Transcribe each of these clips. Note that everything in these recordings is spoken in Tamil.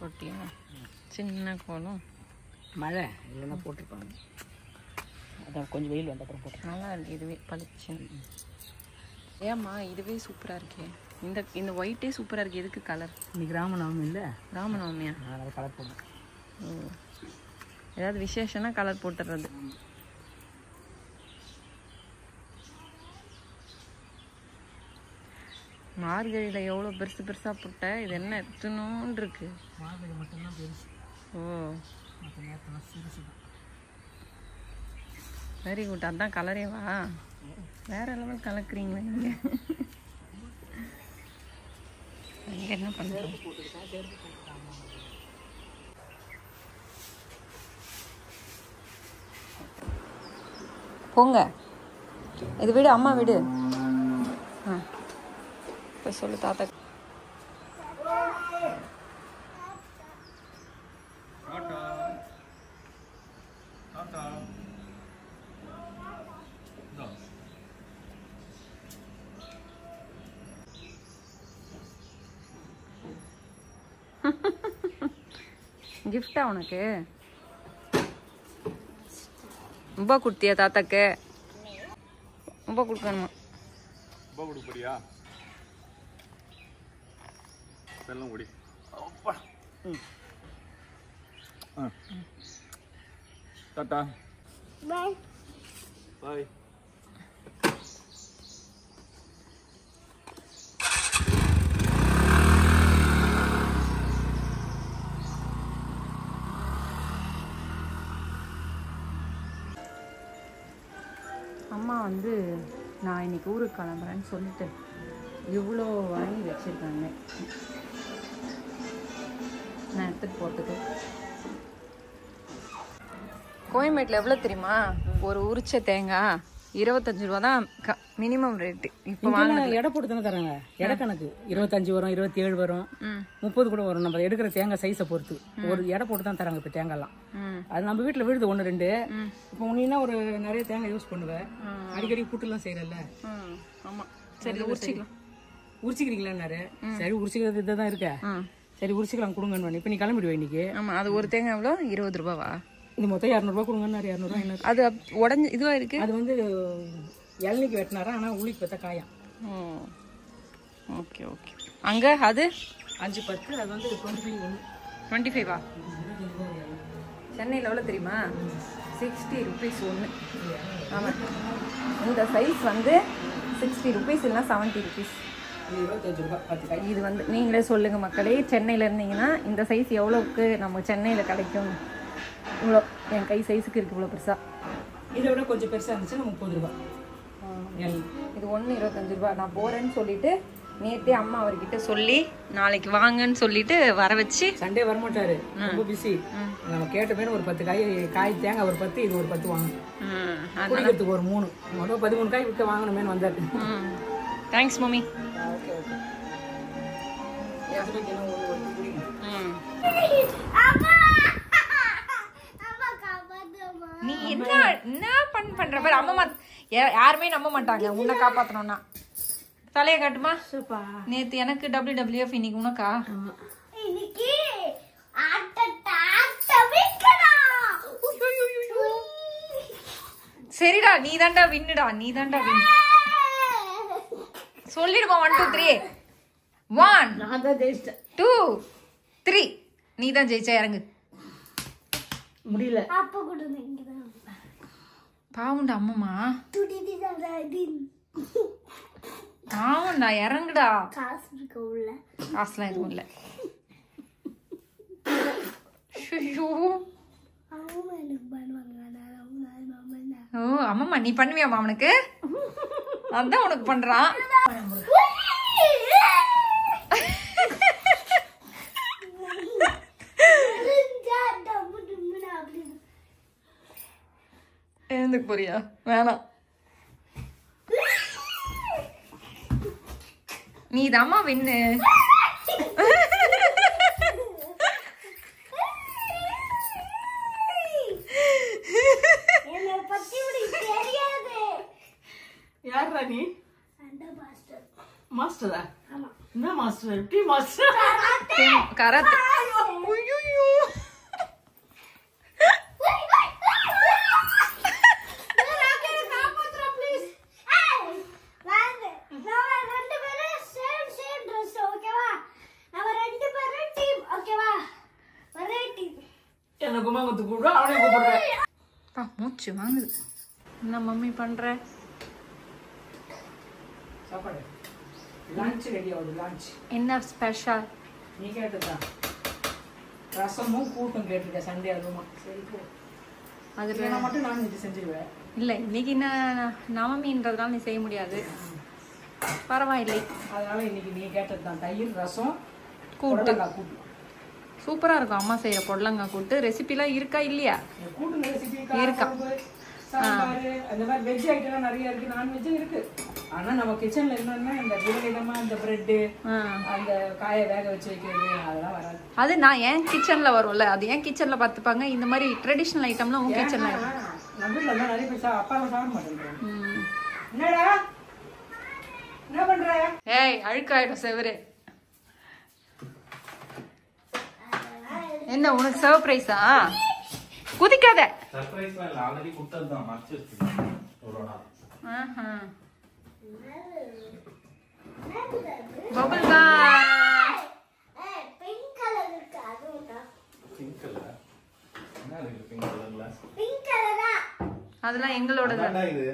போட்டியா? சின்ன கோலம் மழை இல்லைன்னா போட்டிருப்பாங்க. அதான் கொஞ்சம் வெயில் வந்த அப்புறம் போட்டு நல்லா இருக்கு. இதுவே பளிச்சு. ஏம்மா இதுவே சூப்பராக இருக்கே. இந்த ஒயிட்டே சூப்பராக இருக்குது. எதுக்கு கலர்? இன்னைக்கு ராமநவமி இல்லை? ராமநவமியா? அதனால் கலர் போடும். ஏதாவது விசேஷம்னா கலர் போட்டுறது. மார்கழியில் எவ்வளோ பெருசு பெருசாக போட்ட. இது என்ன எத்தனோன்னு இருக்கு? மார்கழி மட்டும்தான் பெருசு. ஓ மற்ற நேரத்தில் சிறுசு தான். Very good. அதான் கலரேவா? வேற லெவல் கலக்குறீங்களா நீங்கள்? நீங்கள் என்ன பண்ணுறோம்? போங்க, இது விடு, அம்மா விடு. ஆ போய் சொல்லு தாத்தா. கிஃப்டா உனக்கு? ரொம்ப கொடுத்தியா தாத்தாக்கு? ரொம்ப கொடுக்கணுமா? ரொம்ப கொடுப்பறியா? செல்லம் ஓடி. டாடா. பாய். பாய். அம்மா வந்து நான் இன்னைக்கு ஊருக்கு கிளம்புறேன்னு சொல்லிட்டு இவ்வளோ வாங்கி வச்சுருக்காங்க நான் எடுத்துகிட்டு போகிறதுக்கு. கோயம்பேட்டில் எவ்வளோ தெரியுமா? ஒரு உரிச்ச தேங்காய் 25 ரூபா தான் மினிமம் ரேட்டு. இப்போ வாங்க எடை போட்டு தானே தராங்க. எடை கணக்கு 25 வரும், 27 வரும், 30 கூட வரும். நம்ம எடுக்கிற தேங்காய் சைஸை பொறுத்து ஒரு எடை போட்டு தான் தராங்க. இப்போ தேங்காய்லாம் அது நம்ம வீட்டில் விழுது 1 2. இப்போ உன்னா ஒரு நிறைய தேங்காய் யூஸ் பண்ணுவேன். அடிக்கடி புட்டுலாம் செய்யறல்ல. ஆமாம், சரி உரிச்சிக்கலாம். உரிச்சிக்கிறீங்களான்னாரு. சரி உரிச்சிக்கிறது இதை தான் இருக்க. சரி உரிச்சிக்கலாம் கொடுங்கன்னு. இப்போ நீ கிளம்பிடுவேன் இன்னைக்கு. ஆமாம், அது ஒரு தேங்காய் எவ்வளோ? 20 ரூபாவா? இது மொத்தம் 200 ரூபா கொடுங்கன்னாரு. 200 ரூபா. அது உடஞ்சி இதுவாக இருக்கு. அது வந்து இளநிக்கு வெட்டினாரா, ஆனால் உளிக்கு பார்த்தா காயம். Okay okay. அங்கே அது 5 10. அது வந்து 25வா? சென்னையில் எவ்வளோ தெரியுமா? 60 rupees ஒன்று. ஆமாம், இந்த சைஸ் வந்து 60 rupees இல்லைனா 70 rupees. 25 ரூபா 10 காய். இது வந்து நீங்களே சொல்லுங்கள் மக்களே, சென்னையில் இருந்தீங்கன்னா இந்த சைஸ் எவ்வளோக்கு நம்ம சென்னையில் கிடைக்கும்? இவ்வளோ என் கை சைஸுக்கு இருக்குது. இவ்வளோ பெருசாக. இதை விட கொஞ்சம் பெருசாக இருந்துச்சுன்னா 30 ரூபா. இது ஒன்று 25 ரூபா. நான் போகிறேன்னு சொல்லிட்டு நேற்றே அம்மா அவர்கிட்ட சொல்லி நாளைக்கு வாங்கன்னு சொல்லிட்டு வர வச்சு. சண்டே வரமாட்டாரு, ரொம்ப பிஸி. நம்ம கேட்ட பேர் ஒரு 10 காய் தேங்காய் ஒரு 10, இது ஒரு 10 வாங்கணும். குடிக்கிறதுக்கு ஒரு 3, மொத்தம் 13 காய் விற்க வாங்கணுமேனு வந்தாரு. Thanks mummy. Okay okay. நீ என்ன பண்ற பாரு. அம்மா யாருமே நம்ப மாட்டாங்க உன்னை காப்பாத்தணும்னா. தலையை காட்டுமா? நேத்து எனக்கு WWF, இன்னைக்கு உனக்கா? சரிடா, நீ தாண்டா வின்னுடா. நீ தாண்டா வின். சொல்லிடுமா 1 2 3. 1 2 3. நீ தான் ஜெயிச்சா. இறங்கு. முடியல. பாவுண்டா அம்மம்மா. பாவுண்டா, இறங்குடா. காசுலாம் எதுவும் இல்லை. ஓ அம்மம்மா, நீ பண்ணுவியாமா அவனுக்கு? அதான் உனக்கு பண்றான். எழுந்துக்கு போறியா? வேணாம். நீ தாம்மா வின்னு. யாரா நீ? மாஸ்டரா? என்ன மாஸ்டர்? எப்படி மாஸ்டர்? கராத்தே. என்ன குமாங்கத்து கூப்பிடுற அவனே கூப்பிடுற மூச்சு வாங்குது. என்ன மம்மி பண்ற? சாப்பாடு லஞ்ச் ரெடி ஆகுது. லஞ்ச் என்ன ஸ்பெஷல்? நீ கேட்டதுதான். ரசமும் கூட்டும் கேட்டிருக்க சண்டே. அதுமா சரி போ. அதுல நான் மட்டும் நான்வெஜ் செஞ்சிருவேன். இல்லை இன்னைக்கு நவமின்றதுனால நீ செய்ய முடியாது. பரவாயில்லை. அதனால இன்னைக்கு நீ கேட்டதுதான். தயிர் ரசம் கூட்டு. கூட்டு சூப்பரா இருக்கும் அம்மா செய்யற பொடலங்காய் கூட்டு. ரெசிபிலாம் இருக்கா இல்லையா? கூட்டு ரெசிபி இருக்கா? சாம்பார் அந்த மாதிரி வெஜ் ஐட்டம் நிறைய இருக்கு, நான்வெஜ்ஜும் இருக்கு. ஆனா நம்ம கிச்சன்ல என்னன்னா இந்த விதவிதமா இந்த பிரெட்டு அந்த காயை வேக வச்சு வைக்கிறது அதெல்லாம் வராது. அது நான் என் கிச்சன்ல வரும்ல, அது என் கிச்சன்ல பார்த்துப்பாங்க. இந்த மாதிரி ட்ரெடிஷ்னல் ஐட்டம்லாம் உங்க கிச்சன்ல நம்ம வீட்டுல தான் நிறைய பேர் அப்பாவை சாப்பிட மாட்டேங்கிறேன். என்னடா என்ன பண்ற? ஏய் அழுக்காயிடும் செவரு. என்ன உனக்கு சர்ப்ரைஸா? குதிக்காத. சர்ப்ரைஸ்லாம் இல்ல, ஆல்ரெடி குட்டது தான் மறைச்சு வச்சிருக்கேன் ஒருடா. பபிள் கா பிங்க் கலர் இருக்கு. அதுடா பிங்க் கலர். என்ன இருக்கு பிங்க் கலர்ல? பிங்க் கலரா? அதெல்லாம் எங்களோடது. அதான்டா இது.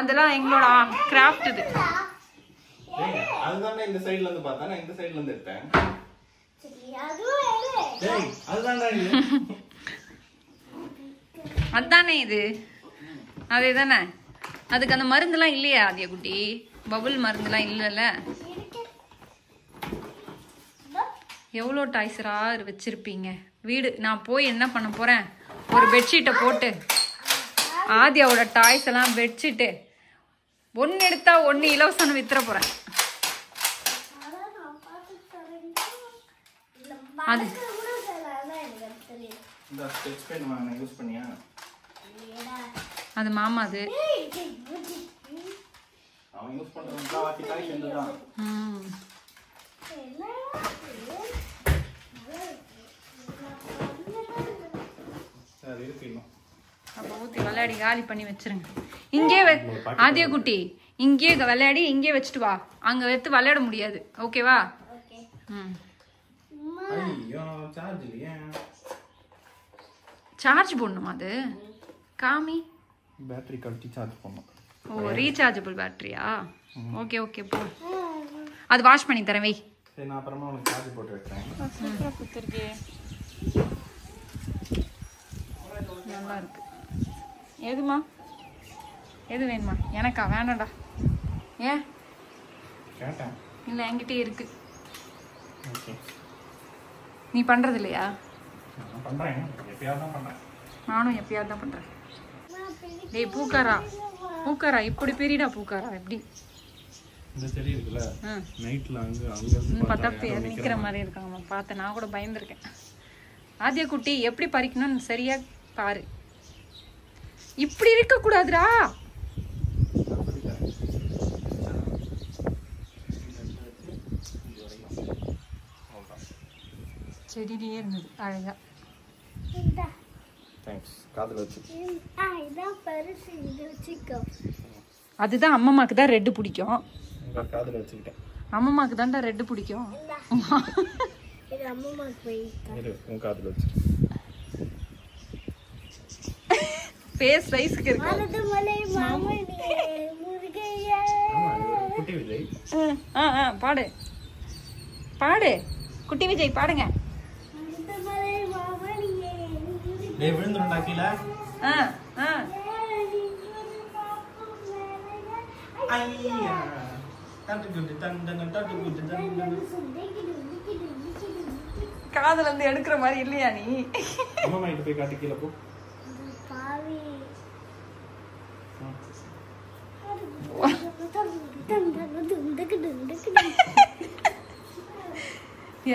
அதெல்லாம் எங்களோட கிராஃப்ட் இது. ஏய் அதுதான்டா இந்த சைடுல இருந்து பார்த்தா நான் இந்த சைடுல இருந்து எடுத்தேன். சரி அதுவும் எடு. டேய் அதுதான்டா இது. அதானே இது. அதே தானே. அதுக்கு அந்த மருந்துலாம் இல்லையா ஆதியா குட்டி? பபுள் மருந்துலாம் இல்லைல்ல. எவ்வளோ டாய்ஸரா வச்சிருப்பீங்க. வீடு நான் போய் என்ன பண்ண போறேன், ஒரு பெட்ஷீட்டை போட்டு ஆதியாவோட டாய்ஸ் எல்லாம் பெட்ஷீட்டு ஒன்று எடுத்தா ஒன்று இலவசம் வித்துற போறேன். அது இந்த ஸ்கெட்ச் பென் வாங்க யூஸ் பண்ணியா? அது மாமா அது. அவன் யூஸ் பண்றதுக்கு வாக்கி டாய் செஞ்சதான். சரி இருக்கு இன்னும். அப்போ ஊற்றி விளையாடி காலி பண்ணி வச்சிருங்க. இங்கே ஆதியா குட்டி இங்கே விளையாடி இங்கே வச்சுட்டு வா. அங்கே வைத்து விளையாட முடியாது. ஓகேவா? ஐயோ சார்ஜ் இல்லையா? சார்ஜ் போடணுமா? அது காமி. பேட்டரி கழட்டி சார்ஜ் பண்ணணும். ஓ ரீசார்ஜபிள் பேட்டரியா? ஓகே ஓகே போ. அது வாஷ் பண்ணி தரேன் வை. சரி நான் அப்புறமா உனக்கு சார்ஜ் போட்டு வைக்கிறேன். நல்லா இருக்கு. எதுமா? எது வேணுமா? எனக்கா? வேணாடா. ஏன்? கேட்டேன். இல்லை என்கிட்டே இருக்கு. ஓகே. நீ பண்றது இல்லையா? நான் பண்றேன். எப்பயாவது தான் பண்றேன். நானும் எப்பயாவது தான் பண்றேன். டேய் பூக்காரா பூக்காரா இப்படி பெரியடா பூக்காரா எப்படி? இந்த செடி இருக்குல்ல நைட்ல அங்க பார்த்தா பேர் நிக்கிற மாதிரி இருக்காங்க. பார்த்தேன் நான் கூட பயந்துருக்கேன். ஆதியா குட்டி எப்படி பறிக்கணும்னு சரியா பாரு. இப்படி இருக்க கூடாதுடா. செடியிலேயே இருந்தது அழகா. தேங்க்ஸ். காதுல வச்சு. இதான் பரிசு. இது வச்சுக்கோ. அதுதான் அம்மம்மாக்கு தான் ரெட்டு பிடிக்கும். காதுல வச்சுக்கிட்டேன். அம்மம்மாக்கு தான்டா ரெட்டு பிடிக்கும். இது அம்மாக்கு போய் இரு உன் காதுல வச்சு. ஃபேஸ் சைஸ்க்கு இருக்கு. ஆனது மலை மாமணியே முருகையா. குட்டி விஜய். பாடு பாடு குட்டி விஜய் பாடுங்க. ஆனது மலை மாமணியே டேய் விழுந்துறடா கீழ. ஐயா தட்டு குட்டி தண்டன தட்டு குட்டி தண்டன. காதுல இருந்து எடுக்கிற மாதிரி இல்லையா நீ? அம்மா கிட்ட போய் காட்டி கீழ போ. பாவி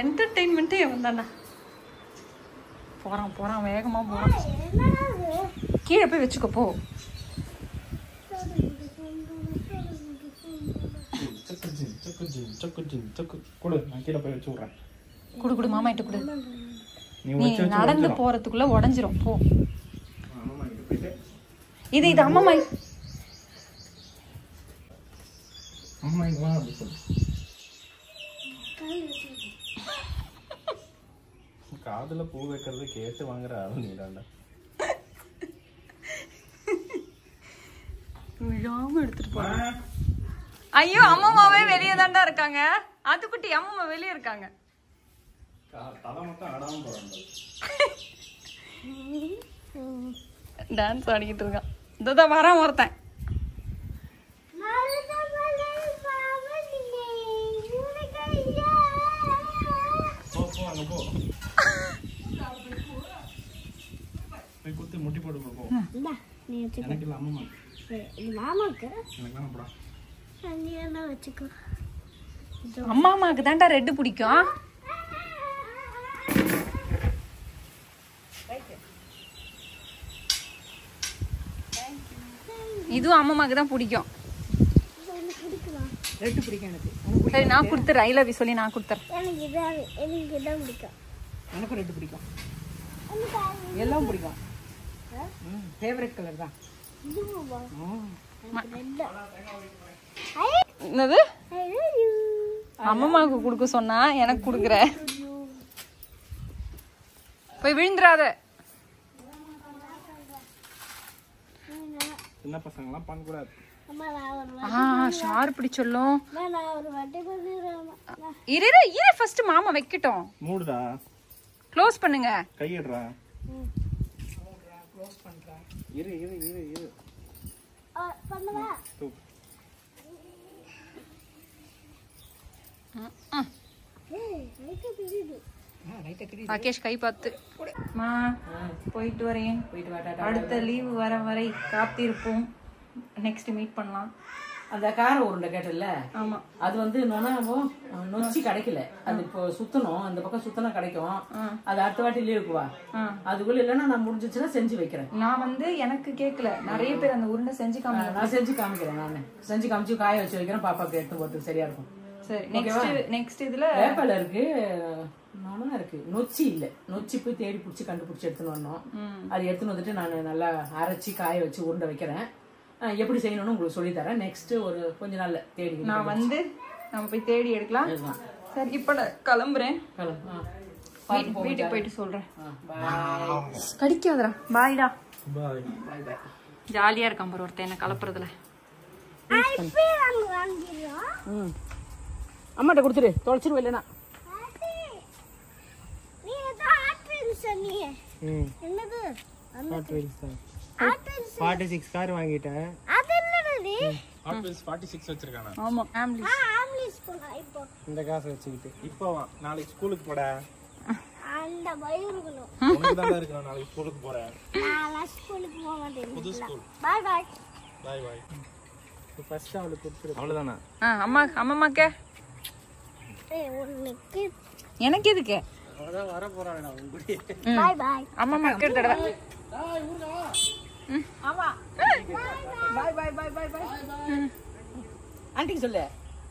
என்டர்டெயின்மெண்ட்டே வந்தாண்டா. போறான் போறான் வேகமா போறான். கீழே போய் வச்சுக்கோ போ. குடு நான் கீழே போய் வச்சு விடுறேன். குடு குடு மாமா கிட்ட குடு. நீ நீ வச்சு நடந்து போறதுக்குள்ள உடஞ்சிரும் போ. அம்மா கிட்ட போயிட்டு இது அம்மா அம்மா இங்க வா அப்படி சொல்லு. காதுல பூ வைக்கிறது கேட்டு வாங்குற ஆள் நீடாண்டா. விழாம எடுத்துட்டு போறேன். ஐயோ அம்மாவே வெளியே தாண்டா இருக்காங்க. அதுக்குட்டி அம்மா வெளியே இருக்காங்க. தலை மட்டும் ஆடாம போறாங்க. டான்ஸ் ஆடிக்கிட்டு இருக்கான். இதுதான் வரான் ஒருத்தன். போ அங்க போ. போய் குத்து முட்டி போட்டு போ. எனக்கு இல்ல அம்மா. மாமாக்கு எனக்கு வேணாம் போடா. நீ என்ன வச்சுக்கோ. அம்மாவுக்கு தான்டா ரெட்டு பிடிக்கும். இதுவும் அம்மாவுக்கு தான் பிடிக்கும். ரெட்டு பிடிக்கும் எனக்கு. சரி நான் கொடுத்துறேன். ஐ லவ் யூ சொல்லி நான் கொடுத்துறேன். எனக்கு இதான் பிடிக்கும். எனக்கும் ரெட்டு பிடிக்கும். எல்லாம் பிடிக்கும். ஃபேவரட் கலர் தான். என்னது அம்மாவுக்கு கொடுக்க சொன்னா எனக்கு கொடுக்குற. போய் விழுந்துராத. சின்ன பசங்கலாம் பண்ண கூடாது. ஷார் பிடிச்சொல்லும். நான் ஒரு வாட்டி பண்ணிடுறேன். இரு ஃபர்ஸ்ட் மாமா வைக்கட்டும். மூடுடா. க்ளோஸ் பண்ணுங்க. கையிடுறா. இரு இரு இரு இரு. பண்ணுவா. ராகேஷ் கை பார்த்து போயிட்டு வரேன். அடுத்த லீவு வர வரை காத்திருப்போம். நெக்ஸ்ட் மீட் பண்ணலாம். அந்த கார உருண்டை கேட்டல. ஆமா அது வந்து நொச்சி கிடைக்கல. அது இப்போ சுத்தணும். அந்த பக்கம் சுத்தனா கிடைக்கும். அது அடுத்த வாட்டி லீவுக்கு வா. அதுக்குள்ள இல்லைன்னா நான் முடிஞ்சிச்சுன்னா செஞ்சு வைக்கிறேன். நான் வந்து எனக்கு கேட்கல. நிறைய பேர் அந்த உருண்டை செஞ்சு காமிக்கிறேன். நான் செஞ்சு காமிக்கிறேன். நான் செஞ்சு காமிச்சு காய வச்சு வைக்கிறேன். பாப்பாக்கு எடுத்து போறதுக்கு சரியா இருக்கும். சரி நெக்ஸ்ட் இதுல வேப்பல இருக்கு. நானும் இருக்கு. நொச்சி இல்ல. நொச்சி போய் தேடி பிடிச்சி கண்டுபிடிச்சி எடுத்துன்னு வரணும். அது எடுத்துன்னு வந்துட்டு நான் நல்லா அரைச்சி காய வச்சு உருண்டை வைக்கிறேன். எப்படி செய்யணும்னு உங்களுக்கு சொல்லி தரேன். நெக்ஸ்ட் ஒரு கொஞ்ச நாள்ல தேடி நான் வந்து நம்ம போய் தேடி எடுக்கலாம். சரி இப்ப நான் கிளம்புறேன். வீட்டுக்கு போயிட்டு சொல்றேன். கடிக்காதடா. பாய்டா. பாய். ஜாலியா இருக்கான் பாரு ஒருத்தன் என்ன கலப்புறதுல. அம்மாட்ட கொடுத்துரு. தொலைச்சிருவ இல்லைன்னா. நீ ஏதோ ஆட்ரில் சொன்னியே. என்னது? 46 கார் வாங்கிட்டேன். அது என்னது நீ? ஆப்பிள்ஸ் 46 வச்சிருக்கானே. ஆமா ஃபேமிலி. ஆம்லிஸ் போடா இப்போ. இந்த காசை வச்சுக்கிட்டு இப்போ வா. நாளைக்கு ஸ்கூலுக்கு போடா. அந்த பயிர்களும். உனக்கு தான் இருக்கு. நாளைக்கு ஸ்கூலுக்கு போறேன். நான் ஸ்கூலுக்கு போக மாட்டேன். புது school. Bye bye. Bye bye. First அவளுக்கு கொடுத்துரு. அவ்வளவுதானா? அம்மாக்கு உனக்கு எனக்கு எதுக்கு? அதான் வர போறானே நான் உங்க. Bye bye. அம்மாக்கு ஒரு தடவை. ஆமா. Bye bye bye bye bye. ஆண்டிக்கு சொல்லு.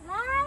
பை.